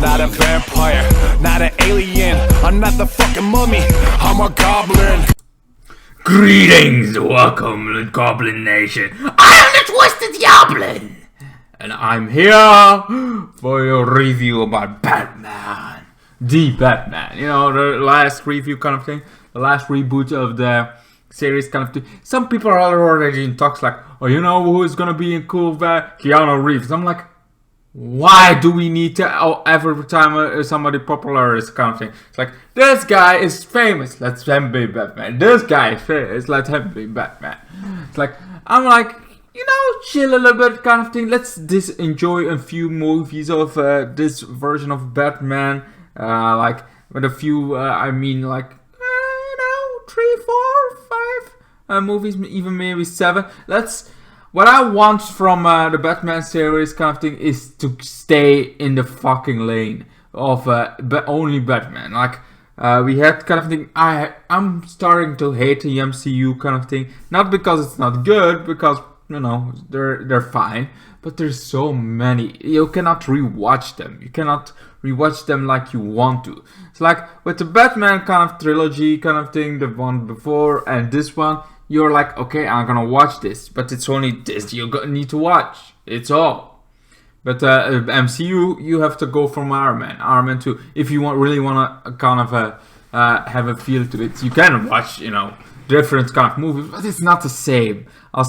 not a vampire, not an alien. I'm not the fucking mummy, I'm a goblin. Greetings, welcome to Goblin Nation. I am the Twisted Goblin, and I'm here for your review about Batman. The Batman, you know, the last review kind of thing, the last reboot of the series kind of thing. Some people are already in talks like, oh, you know who's gonna be in cool Keanu Reeves. I'm like, why do we need to, every time somebody popular is kind of thing. It's like, this guy is famous, let him be Batman. This guy is famous, let him be Batman. It's like, I'm like, you know, chill a little bit kind of thing. Let's enjoy a few movies of this version of Batman. Like, with a few, I mean like, you know, 3, 4, 5 movies, even maybe 7. What I want from the Batman series kind of thing is to stay in the fucking lane of only Batman. Like, we had kind of thing, I'm starting to hate the MCU kind of thing. Not because it's not good, because, you know, they're fine. But there's so many, you cannot rewatch them. You cannot rewatch them like you want to. It's like, with the Batman kind of trilogy kind of thing, the one before and this one, you're like, okay, I'm gonna watch this, but it's only this you need to watch. It's all. But MCU, you have to go from Iron Man 2. If you really want to kind of have a feel to it, you can watch, you know, different kind of movies, but it's not the same. I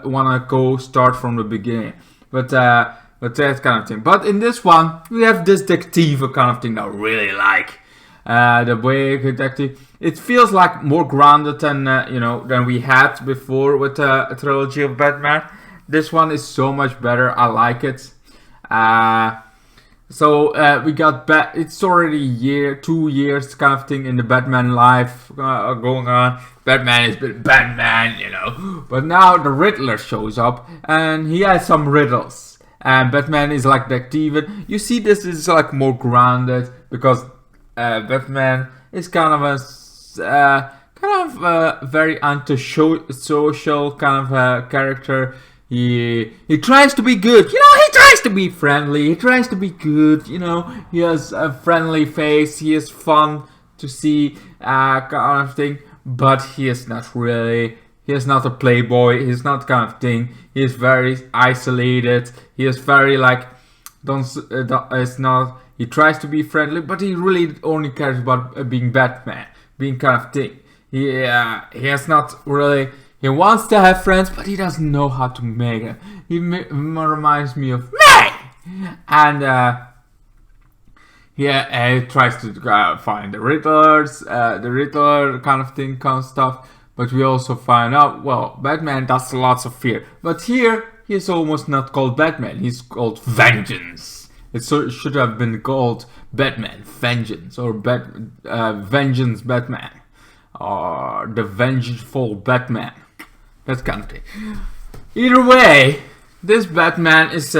want to go start from the beginning. But that kind of thing. But in this one, we have this detective kind of thing that I really like. The way detective, it feels like more grounded than than we had before with a trilogy of Batman. This one is so much better. I like it. So we got it's already 2 years kind of thing in the Batman life going on. Batman has been Batman, you know. But now the Riddler shows up and he has some riddles. And Batman is like detective. You see, this is like more grounded because Batman is kind of a very antisocial kind of character. He tries to be good, you know. He tries to be friendly. He tries to be good, you know. He has a friendly face. He is fun to see, kind of thing. But he is not really. He is not a playboy. He's not kind of thing. He is very isolated. He is very like, it's not. He tries to be friendly, but he really only cares about being Batman, being kind of thing. He has not really. He wants to have friends, but he doesn't know how to make them. He reminds me of me, and he tries to find the Riddler kind of thing, kind of stuff. But we also find out, well, Batman does lots of fear. But here, he is almost not called Batman. He's called Vengeance. It should have been called Batman Vengeance, or Vengeance Batman, or the Vengeful Batman. That kind of thing. Either way, this Batman is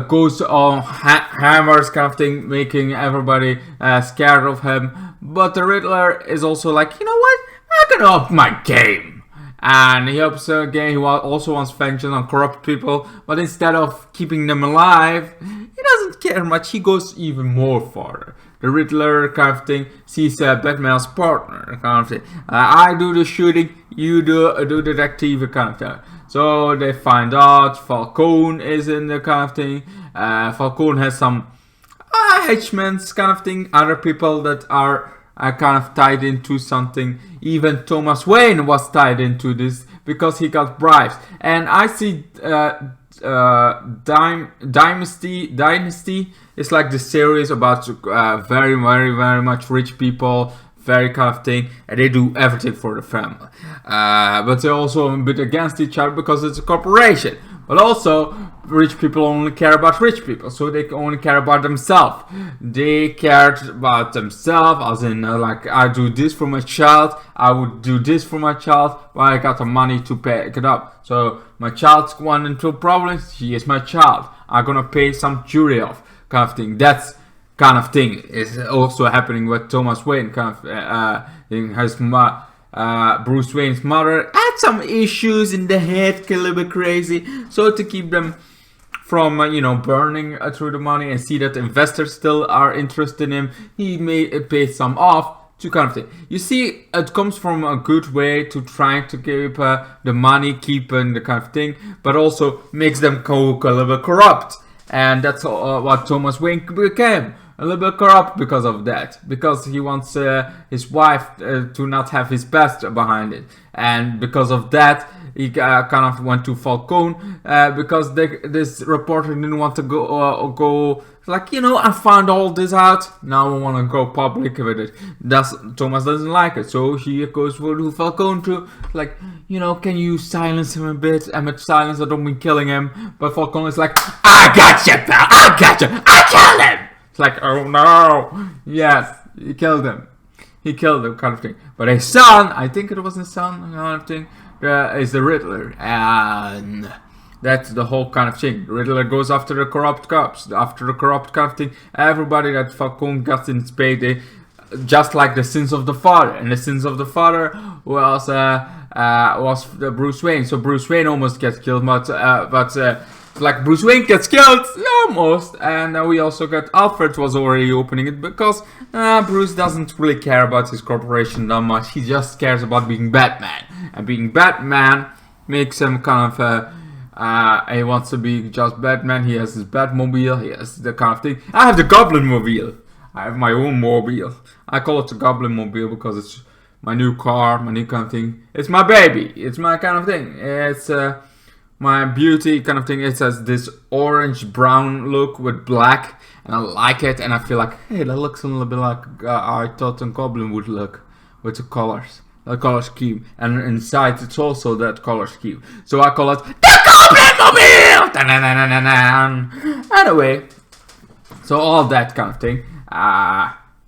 goes on hammers kind of thing, making everybody scared of him. But the Riddler is also like, you know what? I'm gonna up my game. And he ups a game. He also wants vengeance on corrupt people. But instead of keeping them alive, he doesn't care much. He goes even more farther. The Riddler kind of thing sees Batman's partner kind of thing. I do the shooting, you do the detective kind of thing. So they find out Falcone is in the kind of thing. Falcone has some henchmen kind of thing. Other people that are kind of tied into something. Even Thomas Wayne was tied into this because he got bribes. And I see Dynasty is like the series about very, very, very much rich people, very kind of thing, and they do everything for the family. But they're also a bit against each other because it's a corporation. But also, rich people only care about rich people, so they only care about themselves. They cared about themselves, as in, like, I do this for my child, I would do this for my child, well, I got the money to pick it up. So, my child's going into problems, he is my child. I'm gonna pay some jury off, kind of thing. That's kind of thing is also happening with Thomas Wayne, kind of, his Bruce Wayne's mother had some issues in the head, a little bit crazy. So to keep them from you know, burning through the money and see that investors still are interested in him, he may pay some off to kind of thing. You see, it comes from a good way to trying to keep the money, keeping the kind of thing, but also makes them a little bit corrupt. And that's what Thomas Wayne became. A little bit corrupt because of that. Because he wants his wife to not have his past behind it. And because of that, he kind of went to Falcone. Because this reporter didn't want to go like, you know, I found all this out. Now I want to go public with it. Thomas doesn't like it. So he goes to Falcone to, like, you know, can you silence him a bit? And with silence, I don't mean killing him. But Falcone is like, I got you, pal. I got you. I killed him. It's like, oh no. Yes, he killed him. He killed him, kind of thing. But his son, I think it was his son, kind of thing, is the Riddler. And that's the whole kind of thing. Riddler goes after the corrupt cops. After the corrupt kind of thing, everybody that Falcone got in his payday, just like the sins of the father. And the sins of the father was Bruce Wayne. So Bruce Wayne almost gets killed, but like Bruce Wayne gets killed almost. And we also got Alfred was already opening it because Bruce doesn't really care about his corporation that much. He just cares about being Batman, and being Batman makes him kind of he wants to be just Batman. He has his Batmobile. He has the kind of thing. I have the Goblin Mobile. I have my own mobile. I call it the Goblin Mobile because it's my new car, my new kind of thing. It's my baby. It's my kind of thing. It's my beauty kind of thing. It has this orange brown look with black, and I like it. And I feel like, hey, that looks a little bit like I thought a Goblin would look with the colors. The color scheme, and inside it's also that color scheme. So I call it the Goblin Mobile. Anyway, so all that kind of thing.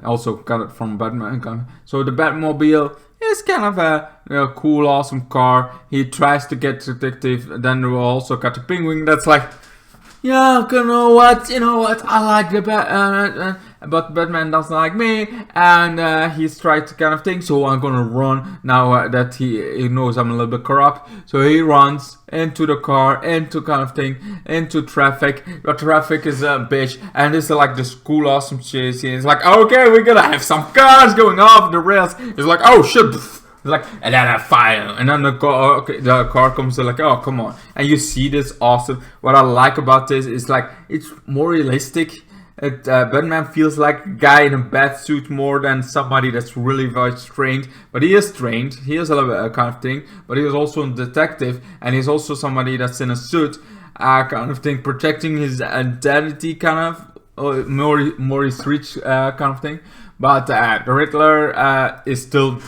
Also got it from Batman. So the Batmobile is kind of a cool, awesome car. He tries to get detective. Then we also got the Penguin. That's like, yeah, you know what? I like the Batman. But Batman doesn't like me, and he's tried to kind of thing, so I'm gonna run now that he knows I'm a little bit corrupt. So he runs into the car, into kind of thing, into traffic. But traffic is a bitch, and it's like this cool, awesome chase. It's like, okay, we're gonna have some cars going off the rails. It's like, oh shit. Like, and then I fire, and then the car comes like, oh come on. And you see this awesome. What I like about this is like, it's more realistic. Batman feels like a guy in a bat suit more than somebody that's really very trained. But he is trained. He is a little bit kind of thing. But he is also a detective, and he's also somebody that's in a suit, kind of thing, protecting his identity, kind of more his rich kind of thing. But the Riddler is still.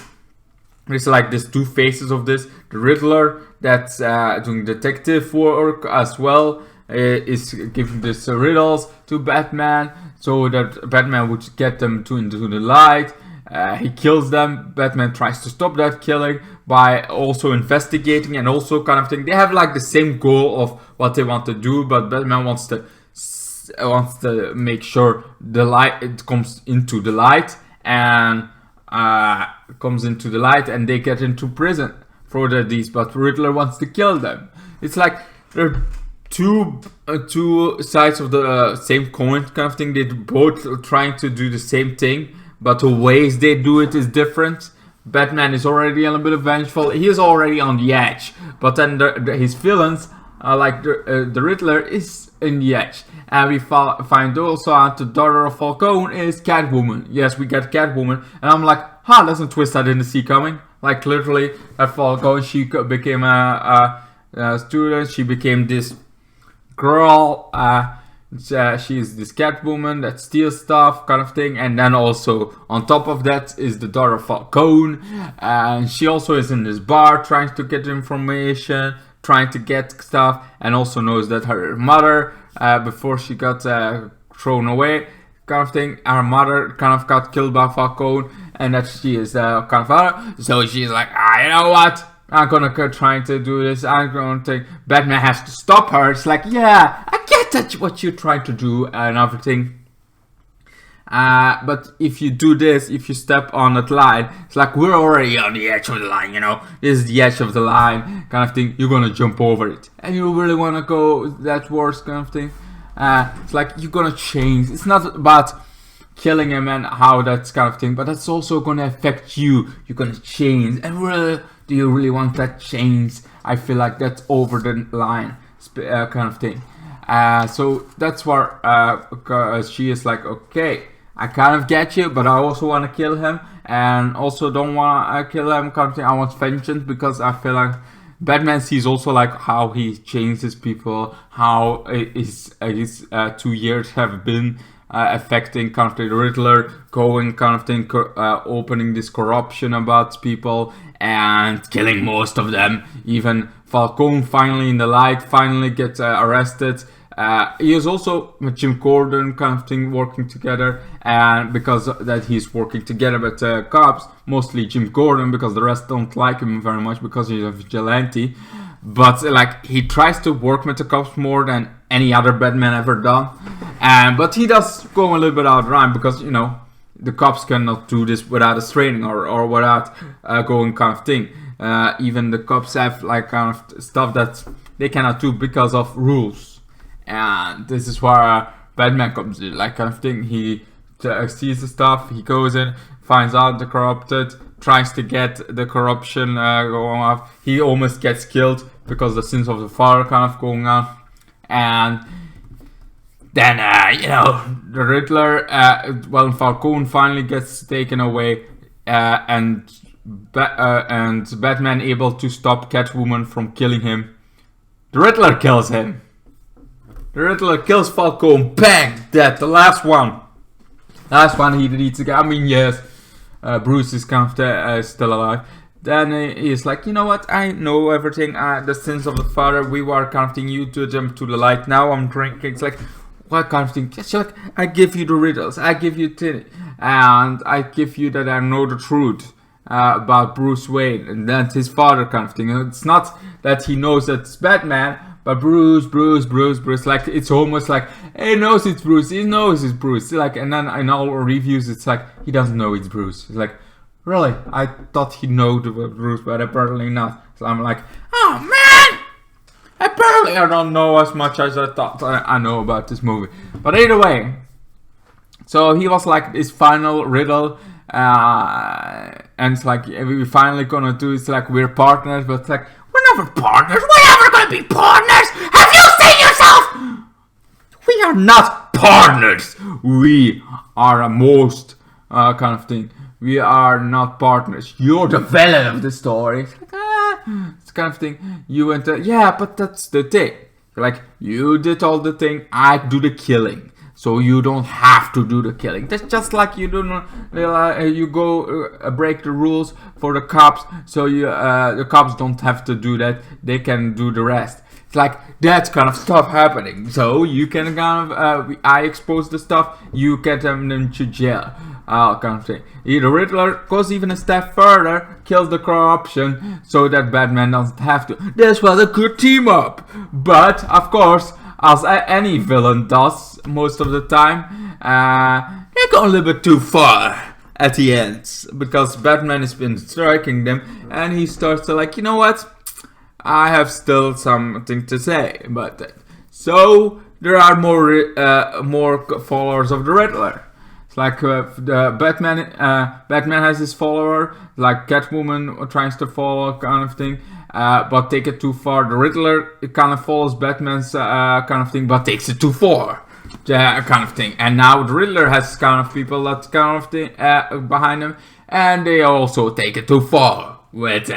There's like these two faces of this. The Riddler that's doing detective work as well. Is giving these riddles to Batman so that Batman would get them into the light. He kills them. Batman tries to stop that killing by also investigating and also kind of thing. They have like the same goal of what they want to do, but Batman wants to make sure the light it comes into the light and they get into prison for these. But Riddler wants to kill them. It's like they're two sides of the same coin kind of thing. They're both trying to do the same thing, but the ways they do it is different. Batman is already a little bit vengeful. He is already on the edge, but then his villains like the Riddler is in the edge. And we find also out the daughter of Falcone is Catwoman. Yes, we get Catwoman, and I'm like, that's a twist I didn't see coming. Like literally at Falcone, she became a student. She became this girl, she is this Catwoman that steals stuff kind of thing, and then also on top of that is the daughter of Falcone, and she also is in this bar trying to get information, trying to get stuff, and also knows that her mother before she got thrown away kind of thing, her mother kind of got killed by Falcone, and that she is kind of so she's like, you know what, I'm gonna trying to do this. I'm gonna take. Batman has to stop her. It's like, yeah, I get that what you're trying to do and everything. But if you do this, if you step on that line, it's like we're already on the edge of the line, you know. This is the edge of the line kind of thing. You're gonna jump over it, and you really wanna go that worse kind of thing. It's like you're gonna change. It's not about killing him and how that's kind of thing, but that's also gonna affect you. You're gonna change, and really, do you really want that change? I feel like that's over the line, kind of thing. So that's where she is like, okay, I kind of get you, but I also want to kill him, and also don't want to kill him kind of thing. I want vengeance, because I feel like Batman sees also like how he changes people, how his 2 years have been affecting kind of the Riddler, going kind of thing, opening this corruption about people and killing most of them. Even Falcone finally in the light finally gets arrested. He is also with Jim Gordon kind of thing working together, and because that he's working together with cops, mostly Jim Gordon, because the rest don't like him very much because he's a vigilante. But like he tries to work with the cops more than any other Batman ever done, but he does go a little bit out of line, because you know the cops cannot do this without a training or without going kind of thing. Even the cops have like kind of stuff that they cannot do because of rules. And this is where Batman comes in, like kind of thing. He sees the stuff, he goes in, finds out the corrupted, tries to get the corruption going off. He almost gets killed because the sins of the father kind of going on. And then, you know, the Riddler, Falcone finally gets taken away, and Batman able to stop Catwoman from killing him. The Riddler kills him. The Riddler kills Falcone, bang, dead, the last one. Last one he needs to get, I mean, yes, Bruce is kind of still alive. Then he's like, you know what, I know everything, the sins of the father, we were counting you to jump to the light, now I'm drinking. It's like, what kind of thing? She's like, I give you the riddles, I give you and I give you that I know the truth about Bruce Wayne, and that's his father kind of thing. It's not that he knows that it's Batman, but Bruce, like it's almost like he knows it's Bruce, he knows it's Bruce. Like, and then in all reviews, it's like he doesn't know it's Bruce. It's like, really? I thought he knew the Bruce, but apparently not. So I'm like, oh man, apparently I don't know as much as I thought I know about this movie. But either way, so he was like his final riddle. And it's like we finally gonna do. It's like we're partners, but it's like we're never partners. We're never gonna be partners. Have you seen yourself? We are not partners. We are a most kind of thing. We are not partners. You're the villain of the story. It's like it's kind of thing. You went yeah, but that's the thing. Like you did all the thing. I do the killing. So you don't have to do the killing. That's just like you don't. You go break the rules for the cops, so you the cops don't have to do that. They can do the rest. It's like that kind of stuff happening. So you can kind of I expose the stuff. You get them into jail. Kind of thing. The Riddler goes even a step further, kills the corruption, so that Batman doesn't have to. This was a good team up, but of course, as any villain does most of the time, they go a little bit too far at the end, because Batman has been striking them, and he starts to like, you know what, I have still something to say about that. So there are more followers of the Riddler. It's like the Batman has his follower, like Catwoman tries to follow kind of thing. But take it too far. The Riddler, it kind of follows Batman's kind of thing, but takes it too far, kind of thing. And now the Riddler has kind of people that kind of thing behind him, and they also take it too far with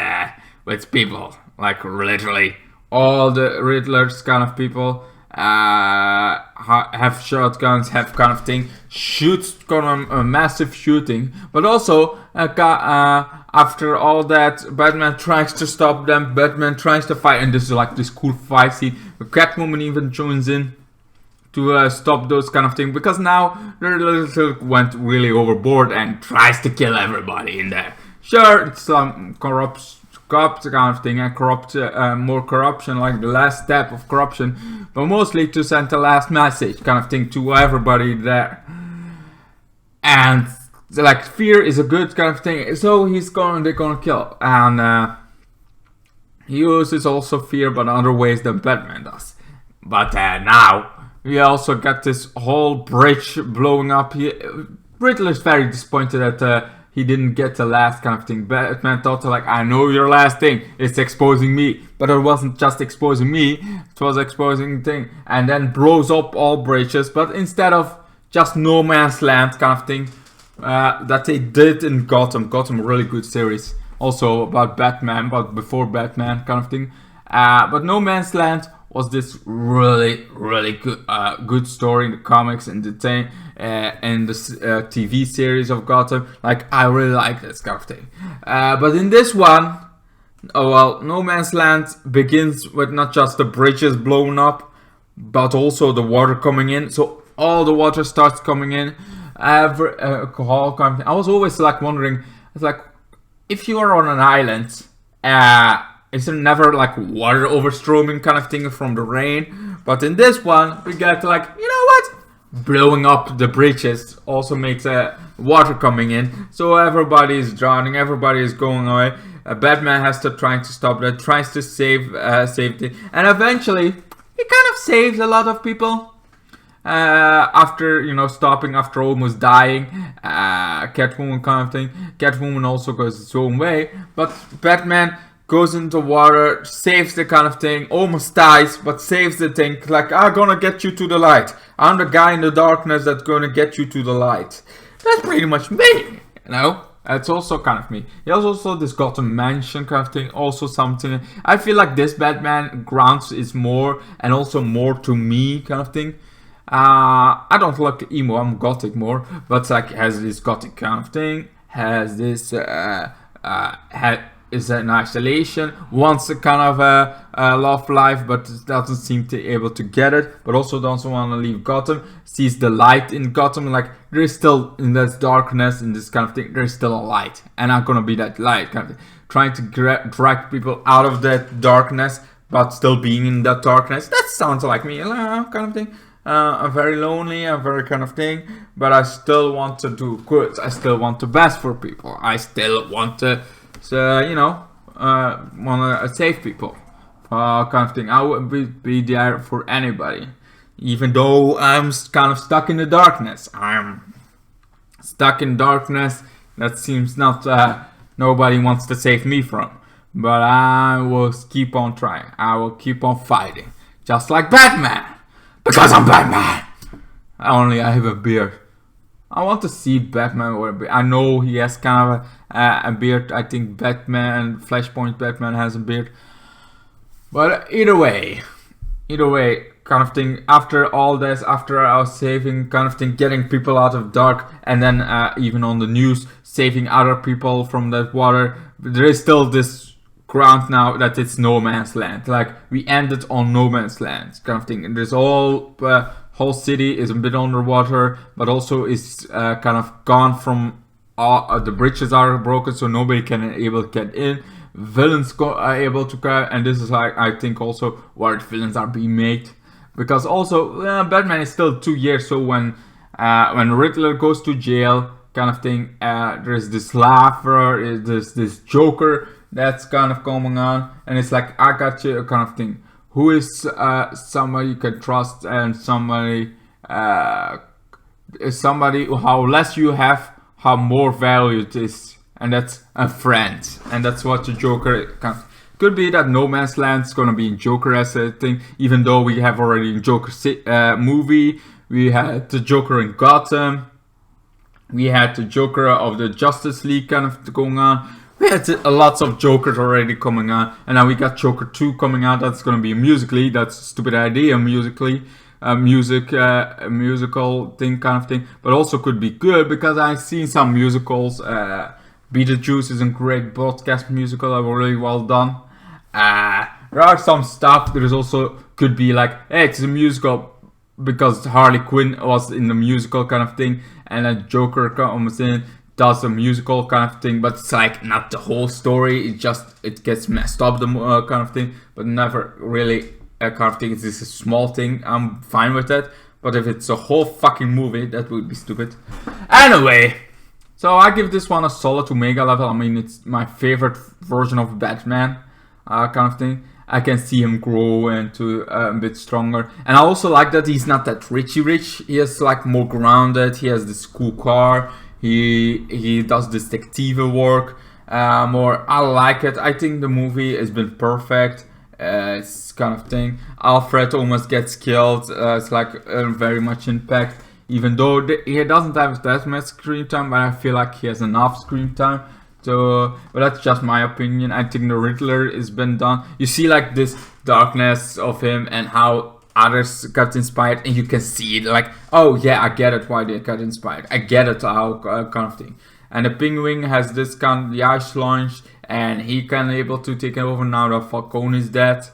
people, like literally all the Riddler's kind of people have shotguns, have kind of thing, shoots kind of a massive shooting, but also after all that, Batman tries to stop them, Batman tries to fight, and this is like this cool fight scene. Catwoman even joins in to stop those kind of things, because now the Riddler went really overboard and tries to kill everybody in there. Sure, it's some corrupt kind of thing, and more corruption, like the last step of corruption, but mostly to send the last message kind of thing to everybody there. and like fear is a good kind of thing. So they're gonna kill, and he uses also fear, but in other ways than Batman does. But now we also got this whole bridge blowing up. Riddler's very disappointed that he didn't get the last kind of thing. Batman thought like, I know your last thing. It's exposing me, but it wasn't just exposing me. It was exposing the thing, and then blows up all bridges. But instead of just no man's land kind of thing that they did in Gotham. Gotham, really good series. Also about Batman, but before Batman kind of thing. But No Man's Land was this really good story in the comics and the thing, and the TV series of Gotham. Like, I really like this kind of thing. But in this one, No Man's Land begins with not just the bridges blowing up, but also the water coming in. So all the water starts coming in. Alcohol kind of thing. I was always like wondering, it's like, if you are on an island, is there never like water overstroming kind of thing from the rain? But in this one, we get like, you know what? Blowing up the bridges also makes water coming in. So everybody is drowning, everybody is going away. Batman has to try to stop that, tries to save the, and eventually he kind of saves a lot of people. After stopping, after almost dying, Catwoman kind of thing. Catwoman also goes its own way, but Batman goes into water, saves the kind of thing, almost dies, but saves the thing. Like, I'm gonna get you to the light. I'm the guy in the darkness that's gonna get you to the light. That's pretty much me, It's also kind of me. He has also this Gotham Mansion kind of thing, also something. I feel like this Batman grounds is more, and also more to me kind of thing. I don't like emo, I'm gothic more, but like has this gothic kind of thing, has this is in isolation, wants a kind of a love life, but doesn't seem to be able to get it, but also doesn't want to leave Gotham, sees the light in Gotham, like there is still, in this darkness, in this kind of thing, there is still a light, and I'm gonna be that light kind of thing, trying to drag people out of that darkness, but still being in that darkness. That sounds like me, kind of thing. I'm very lonely, I'm very kind of thing, but I still want to do good. I still want the best for people. I still want to, want to save people, kind of thing. I would be there for anybody, even though I'm kind of stuck in the darkness. I'm stuck in darkness that seems not nobody wants to save me from. But I will keep on trying. I will keep on fighting, just like Batman. Because I'm Batman! Only I have a beard. I want to see Batman with a beard. I know he has kind of a beard. I think Batman, Flashpoint Batman has a beard. But either way, kind of thing. After all this, after I was saving, kind of thing, getting people out of dark, and then even on the news, saving other people from that water, there is still this ground now that it's No Man's Land. Like, we ended on No Man's Land kind of thing, and there's whole city is a bit underwater, but also is kind of gone from the bridges are broken, so nobody can able to get in. Villains are able to go, and this is like, I think also where villains are being made, because also Batman is still 2 years. So when Riddler goes to jail kind of thing, there's this laugher, there's this Joker that's kind of going on, and it's like, I got you kind of thing. Who is somebody you can trust, and somebody is somebody how less you have, how more value it is, and that's a friend. And that's what the Joker kind of, could be that No Man's Land is gonna be in Joker as a thing, even though we have already in Joker movie, we had the Joker in Gotham, we had the Joker of the Justice League kind of going on. We had lots of Jokers already coming on, and now we got Joker 2 coming out. That's gonna be a musically. That's a stupid idea, musically, musical thing kind of thing. But also could be good, because I've seen some musicals. Beetlejuice is a great broadcast musical. That was really well done. There are some stuff. There is also could be like, hey, it's a musical because Harley Quinn was in the musical kind of thing, and then Joker comes in, does a musical kind of thing, but it's like not the whole story. It gets messed up, the kind of thing, but never really a kind of thing. It's just a small thing. I'm fine with that, But if it's a whole fucking movie, that would be stupid. Anyway, so I give this one a solid Omega level. I mean, it's my favorite version of Batman, kind of thing. I can see him grow into a bit stronger. And I also like that he's not that rich. He is like more grounded. He has this cool car. He does this detective work. More, I like it. I think the movie has been perfect. It's kind of thing. Alfred almost gets killed. It's like very much impact. Even though he doesn't have that much screen time, but I feel like he has enough screen time. So, but that's just my opinion. I think the Riddler has been done. You see like this darkness of him and how others got inspired, and you can see it like, oh yeah, I get it why they got inspired. I get it how kind of thing. And the Penguin has this kind of the ice launch, and he can able to take over now that Falcone is dead.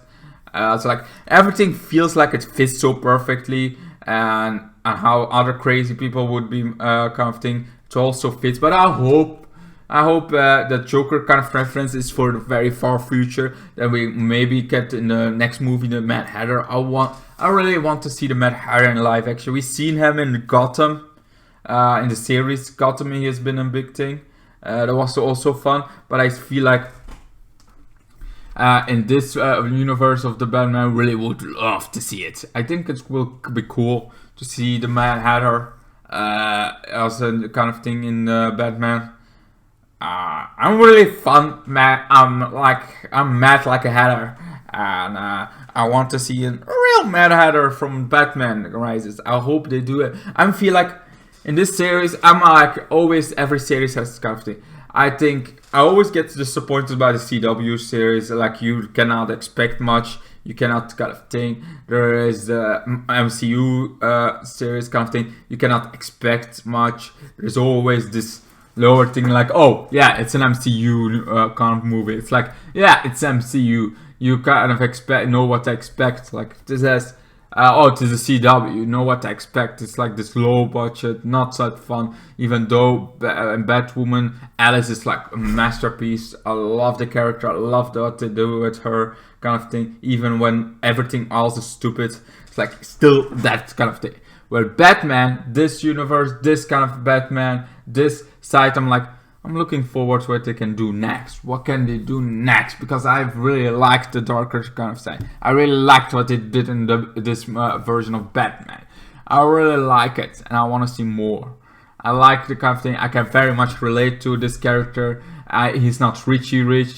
It's like everything feels like it fits so perfectly, and how other crazy people would be kind of thing. It also fits, but I hope the Joker kind of reference is for the very far future. That we maybe get in the next movie, the Mad Hatter. I really want to see the Mad Hatter in live action. We've seen him in Gotham, in the series Gotham. He has been a big thing. That was also fun. But I feel like in this universe of the Batman, I really would love to see it. I think it will be cool to see the Mad Hatter as a kind of thing in Batman. I'm really fun, mad. I'm mad like a hatter, and I want to see a real Mad Hatter from Batman Rises. I hope they do it. I feel like in this series, I'm like always. Every series has this kind of thing. I think I always get disappointed by the CW series. Like you cannot expect much. You cannot kind of thing. There is the MCU series kind of thing. You cannot expect much. There's always this lower thing like, oh yeah, it's an MCU kind of movie. It's like, yeah, it's MCU. You kind of know what to expect. Like this has, it is a CW. You know what to expect. It's like this low budget, not that fun. Even though Batwoman, Alice is like a masterpiece. I love the character. I love what they do with her kind of thing. Even when everything else is stupid, it's like still that kind of thing. Well, Batman, this universe, this kind of Batman, this side, I'm looking forward to what they can do next. What can they do next? Because I've really liked the darker kind of side. I really liked what they did in this version of Batman. I really like it, and I want to see more. I like the kind of thing. I can very much relate to this character. He's not rich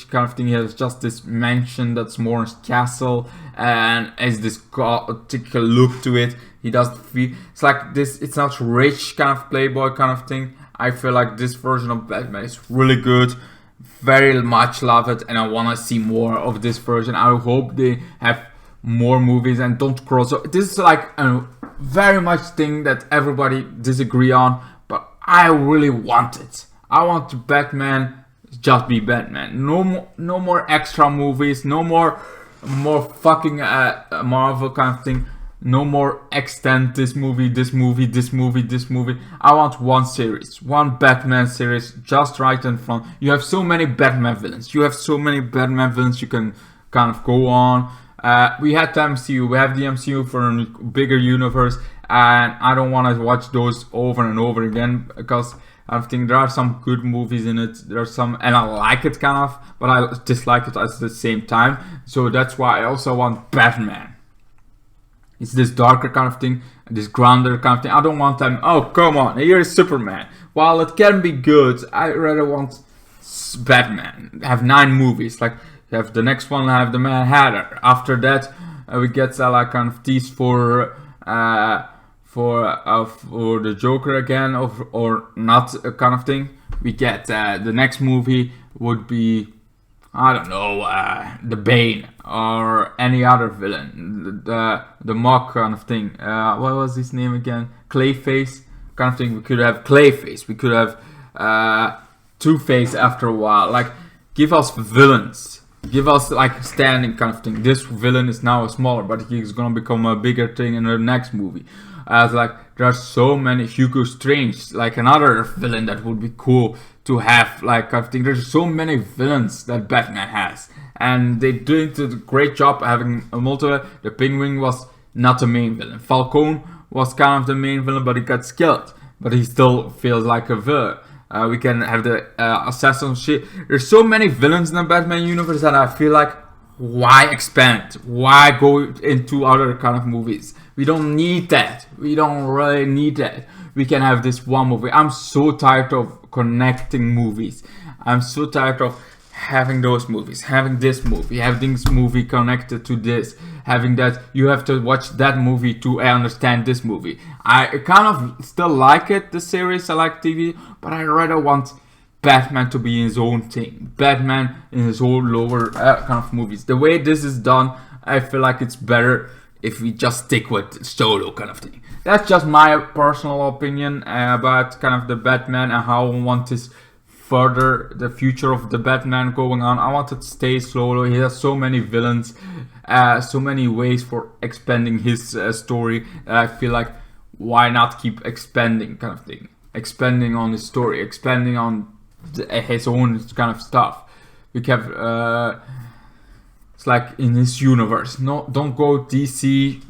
kind of thing. He has just this mansion that's more a castle, and has this gothic look to it. He doesn't feel, it's like this, it's not rich kind of playboy kind of thing. I feel like this version of Batman is really good. Very much love it, and I want to see more of this version. I hope they have more movies and don't cross. So this is like a very much thing that everybody disagree on, but I really want it. I want Batman just be Batman. No more extra movies. No more fucking Marvel kind of thing. No more extend this movie. I want one series, one Batman series, just right in front. You have so many Batman villains. You can kind of go on. We had the MCU. We have the MCU for a bigger universe, and I don't want to watch those over and over again because I think there are some good movies in it. There's some, and I like it kind of, but I dislike it at the same time. So that's why I also want Batman. It's this darker kind of thing, this grander kind of thing. I don't want them, oh come on, here's Superman. While it can be good, I rather want Batman. Have 9 movies, like you have the next one, I have the Mad Hatter. After that, we get like kind of tease for the Joker again, or not kind of thing. We get the next movie would be, I don't know, the Bane or any other villain, the mock kind of thing. What was his name again? Clayface kind of thing. We could have Clayface. We could have Two-Face after a while. Like, give us villains. Give us like standing kind of thing. This villain is now smaller, but he's gonna become a bigger thing in the next movie. As like there are so many. Hugo Strange, like another villain that would be cool to have. Like I think there's so many villains that Batman has, and they did a great job having a multiple. The Penguin was not the main villain. Falcone was kind of the main villain, but he gets killed. But he still feels like a villain. We can have the assassin shit. There's so many villains in the Batman universe that I feel like, why expand? Why go into other kind of movies? We don't need that. We don't really need that. We can have this one movie. I'm so tired of connecting movies. I'm so tired of having those movies, having this movie, having this movie connected to this, having that you have to watch that movie to understand this movie. I kind of still like it, the series, I like TV, but I rather want Batman to be his own thing. Batman in his own lower kind of movies. The way this is done, I feel like it's better if we just stick with solo kind of thing. That's just my personal opinion about kind of the Batman and how I want this further the future of the Batman going on. I want it to stay solo. He has so many villains, so many ways for expanding his story. I feel like, why not keep expanding kind of thing, expanding on his story, expanding on his own kind of stuff. We have it's like in his universe. No, don't go DC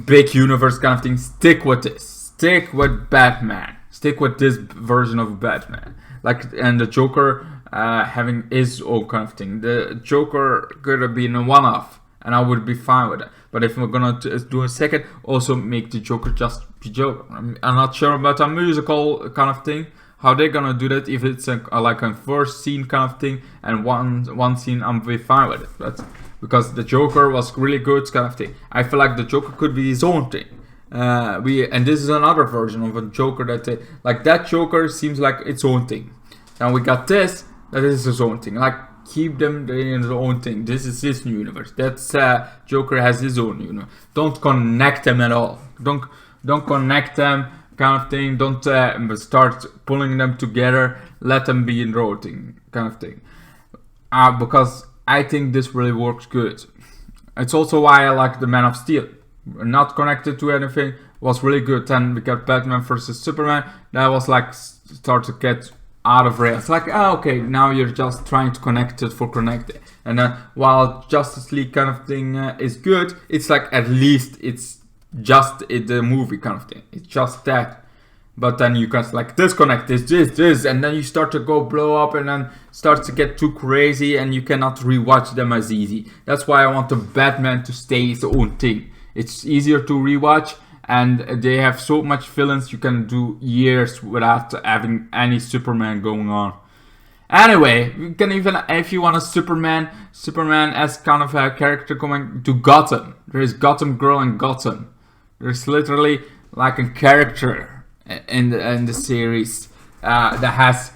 big universe kind of thing. Stick with this. Stick with Batman. Stick with this version of Batman. Like, and the Joker having his own kind of thing. The Joker could have been a one-off, and I would be fine with it. But if we're gonna do a second, also make the Joker just be Joker. I'm not sure about a musical kind of thing. How they're gonna do that? If it's like a first scene kind of thing and one scene, I'm be fine with it. But because the Joker was really good kind of thing, I feel like the Joker could be his own thing. And this is another version of a Joker that like that Joker seems like its own thing. Now we got this that is his own thing. Like, keep them in their own thing. This is his universe. That's Joker has his own universe. Don't connect them at all. Don't connect them kind of thing. Don't start pulling them together. Let them be in their own thing kind of thing. Because I think this really works good. It's also why I like the Man of Steel. Not connected to anything, was really good. Then we got Batman versus Superman. That was like start to get out of rails. Like, okay, now you're just trying to connect it for connecting. And then while Justice League kind of thing is good, it's like at least it's just the movie kind of thing. It's just that. But then you can like disconnect this, and then you start to go blow up, and then starts to get too crazy, and you cannot rewatch them as easy. That's why I want the Batman to stay his own thing. It's easier to rewatch, and they have so much villains you can do years without having any Superman going on. Anyway, you can even, if you want a Superman as kind of a character coming to Gotham. There is Gotham Girl in Gotham. There's literally like a character in the series that has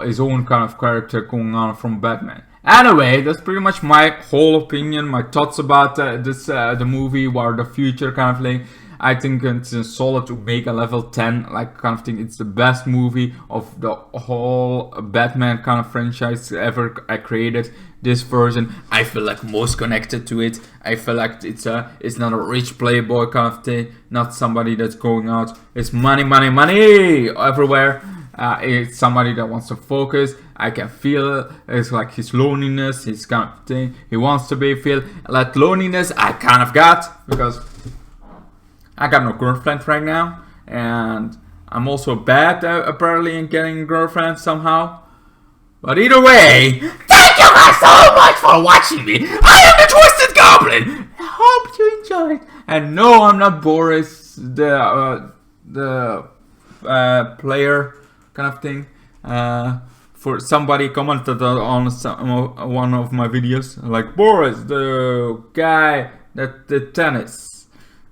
his own kind of character going on from Batman. Anyway, that's pretty much my whole opinion, my thoughts about the movie or the future kind of thing. I think it's a solid Omega level 10, like kind of thing. It's the best movie of the whole Batman kind of franchise ever created. This version, I feel like most connected to it. I feel like it's not a rich playboy kind of thing, not somebody that's going out. It's money, money, money everywhere. It's somebody that wants to focus. I can feel it. It's like his loneliness, his kind of thing. He wants to be feel that loneliness. I kind of got, because I got no girlfriend right now, and I'm also bad apparently in getting a girlfriend somehow. But either way, thank you guys so much for watching me. I am the Twisted Goblin. I hope you enjoyed. And no, I'm not Boris, the player kind of thing. For somebody commented on one of my videos, like, Boris, the guy that did tennis.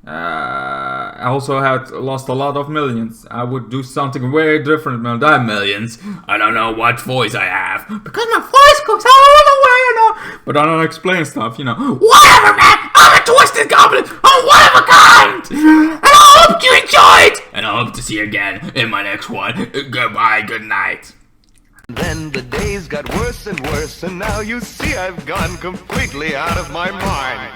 I also had lost a lot of millions. I would do something very different than that millions. I don't know what voice I have, because my voice goes all the way, you know. But I don't explain stuff, you know. Whatever, man. I'm a Twisted Goblin. I'm one of a kind. And I hope you enjoyed. And I hope to see you again in my next one. Goodbye, good night. Then the days got worse and worse, and now you see I've gone completely out of my mind.